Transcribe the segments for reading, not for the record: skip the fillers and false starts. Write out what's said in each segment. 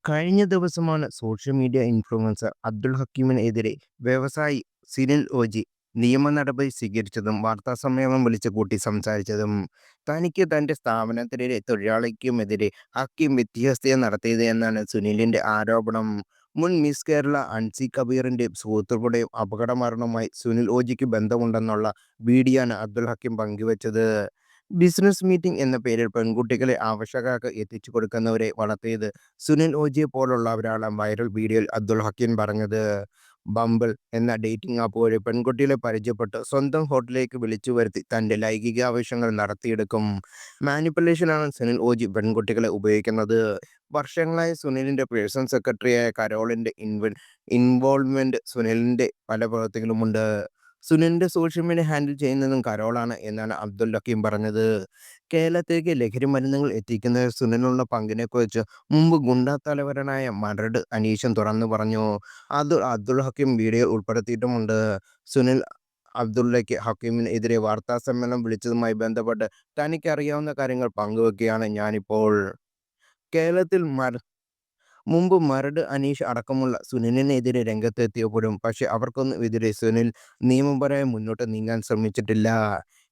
കഴിഞ്ഞ ദിവസമാണ് social media influencer Abdul ഹക്കീമിനെതിരെ വ്യവസായി സിനിൽ ഓജി നിയമ നടപടി സ്വീകരിച്ചതും വാർത്താസമ്മേളനം വിളിച്ചു കൂട്ടി സംസാരിച്ചതും. തനിക്ക് തന്റെ സ്ഥാപനത്തിലെ തൊഴിലാളിക്കുമെതിരെ ഹക്കീം വ്യത്യസ്തത നടത്തിയത് എന്നാണ് സുനിലിന്റെ ആരോപണം. മുൻ മിസ് കേരള അൻസി കബീറിന്റെ സുഹൃത്തുക്കളുടെയും അപകടമരണവുമായി സുനിൽ ഓജിക്ക് ബന്ധമുണ്ടെന്നുള്ള വീഡിയോയാണ് അബ്ദുൾ ഹക്കീം പങ്കുവച്ചത്. ബിസിനസ് മീറ്റിംഗ് എന്ന പേരിൽ പെൺകുട്ടികളെ ആവശ്യക്കാർക്ക് എത്തിച്ചു കൊടുക്കുന്നവരെ വളർത്തിയത് സുനിൽ ഓജിയെ പോലുള്ളവരാണ് വൈറൽ വീഡിയോയിൽ അബ്ദുൾ ഹക്കീം പറഞ്ഞത്. ബംബിൾ എന്ന ഡേറ്റിംഗ് ആപ്പ് വഴി പെൺകുട്ടികളെ പരിചയപ്പെട്ട് സ്വന്തം ഹോട്ടലിലേക്ക് വിളിച്ചു വരുത്തി തന്റെ ലൈംഗിക ആവശ്യങ്ങൾ നടത്തിയെടുക്കും. മാനിപ്പുലേഷനാണ് സുനിൽ ഓജി പെൺകുട്ടികളെ ഉപയോഗിക്കുന്നത്. വർഷങ്ങളായി സുനിലിന്റെ പേഴ്സണൽ സെക്രട്ടറിയായ കരോളിന്റെ ഇൻവോൾവ്മെന്റ് സുനിലിന്റെ പല പ്രവർത്തികളുമുണ്ട്. സുനിലിന്റെ സോഷ്യൽ മീഡിയ ഹാൻഡിൽ ചെയ്യുന്നതും കരോളാണ് എന്നാണ് അബ്ദുൽ ഹക്കീം പറഞ്ഞത്. കേരളത്തിലേക്ക് ലഹരി മരുന്നുകൾ എത്തിക്കുന്നതിൽ സുനിലിനുള്ള പങ്കിനെക്കുറിച്ച് മുമ്പ് ഗുണ്ടാ തലവനായ മരട് അനീഷൻ തുറന്നു പറഞ്ഞു. അത് അബ്ദുൾ ഹക്കീം വീഡിയോയിൽ ഉൾപ്പെടുത്തിയിട്ടുമുണ്ട്. സുനിൽ അബ്ദുള്ളയ്ക്ക് ഹക്കീമിനെതിരെ വാർത്താ സമ്മേളനം വിളിച്ചതുമായി ബന്ധപ്പെട്ട് തനിക്കറിയാവുന്ന കാര്യങ്ങൾ പങ്കുവെക്കുകയാണ് ഞാനിപ്പോൾ. കേരളത്തിൽ മുമ്പ് മരട് അനീഷ് അടക്കമുള്ള സുനിലിനെതിരെ രംഗത്തെത്തിയപ്പോഴും പക്ഷേ അവർക്കൊന്നും എതിരെ സുനിൽ നിയമപരമായി മുന്നോട്ട് നീങ്ങാൻ ശ്രമിച്ചിട്ടില്ല.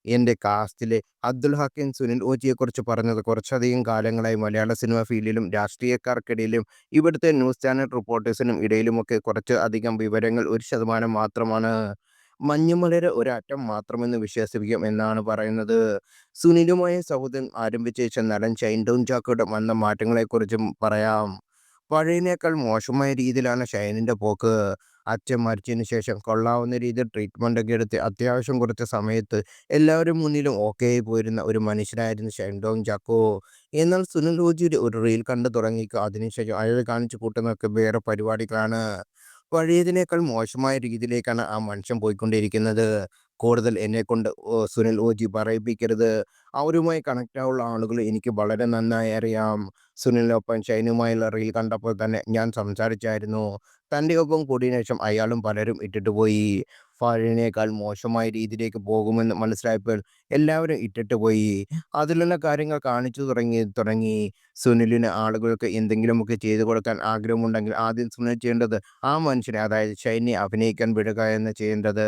എൻ്റെ കാസ്റ്റിലെ അബ്ദുൾ ഹക്കീം സുനിൽ ഓജിയെക്കുറിച്ച് പറഞ്ഞത് കുറച്ചധികം കാലങ്ങളായി മലയാള സിനിമാ ഫീൽഡിലും രാഷ്ട്രീയക്കാർക്കിടയിലും ഇവിടുത്തെ ന്യൂസ് ചാനൽ റിപ്പോർട്ടേഴ്സിനും ഇടയിലുമൊക്കെ കുറച്ച് അധികം വിവരങ്ങൾ 1% മാത്രമാണ്. മഞ്ഞുമലയുടെ ഒരറ്റം മാത്രമെന്ന് വിശ്വസിപ്പിക്കും എന്നാണ് പറയുന്നത്. സുനിലുമായി സൗഹൃദം ആരംഭിച്ച ശേഷം നടൻ ഷൈൻ ടോം ചാക്കോയുടെ വന്ന മാറ്റങ്ങളെക്കുറിച്ചും പറയാം. പഴയതിനേക്കാൾ മോശമായ രീതിയിലാണ് ഷൈനിന്റെ പോക്ക്. അച്ഛൻ മരിച്ചതിന് ശേഷം കൊള്ളാവുന്ന രീതിയിൽ ട്രീറ്റ്മെൻ്റൊക്കെ എടുത്ത് അത്യാവശ്യം കുറച്ച് സമയത്ത് എല്ലാവരും മുന്നിലും ഓക്കെയായി പോയിരുന്ന ഒരു മനുഷ്യനായിരുന്നു ഷൈൻ ടോം ചാക്കോ. എന്നാൽ സുനിൽ ഓജിയുടെ ഒരു റീൽ കണ്ടു തുടങ്ങിക്കോ, അതിനുശേഷം അയാൾ കാണിച്ചു കൂട്ടുന്നതൊക്കെ വേറെ പരിപാടികളാണ്. പഴയതിനേക്കാൾ മോശമായ രീതിയിലേക്കാണ് ആ മനുഷ്യൻ പോയിക്കൊണ്ടിരിക്കുന്നത്. കൂടുതൽ എന്നെക്കൊണ്ട് സുനിൽ ഓജി പറയിപ്പിക്കരുത്. അവരുമായി കണക്റ്റ് ആവുള്ള ആളുകൾ എനിക്ക് വളരെ നന്നായി അറിയാം. സുനിലിനൊപ്പം ഷൈനുമായുള്ള റീൽ കണ്ടപ്പോൾ തന്നെ ഞാൻ സംസാരിച്ചായിരുന്നു. തൻ്റെ ഒപ്പം കൂടിയതിനു ശേഷം അയാളും പലരും ഇട്ടിട്ട് പോയി. പഴയതിനേക്കാൾ മോശമായ രീതിയിലേക്ക് പോകുമെന്ന് മനസ്സിലായപ്പോൾ എല്ലാവരും ഇട്ടിട്ട് പോയി. അതിലുള്ള കാര്യങ്ങൾ കാണിച്ചു തുടങ്ങി. സുനിലിന് ആളുകൾക്ക് എന്തെങ്കിലുമൊക്കെ ചെയ്തു കൊടുക്കാൻ ആഗ്രഹമുണ്ടെങ്കിൽ ആദ്യം സുനിൽ ചെയ്യേണ്ടത് ആ മനുഷ്യനെ, അതായത് ഷൈനെ അഭിനയിക്കാൻ വിടുക എന്ന് ചെയ്യേണ്ടത്.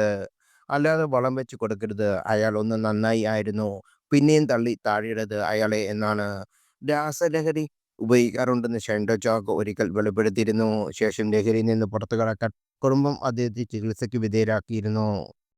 അല്ലാതെ വളം വെച്ച് കൊടുക്കരുത്. അയാൾ ഒന്ന് നന്നായി ആയിരുന്നു, പിന്നെയും തള്ളി താഴെയിടരുത് അയാളെ എന്നാണ്. രാസലഹരി ഉപയോഗിക്കാറുണ്ടെന്ന് ഷൈൻ ടോം ചാക്കോ ഒരിക്കൽ വെളിപ്പെടുത്തിയിരുന്നു. ശേഷം ലഹരിയിൽ നിന്ന് പുറത്തു കടക്കാൻ കുടുംബം അദ്ദേഹത്തെ ചികിത്സയ്ക്ക് വിധേയരാക്കിയിരുന്നു.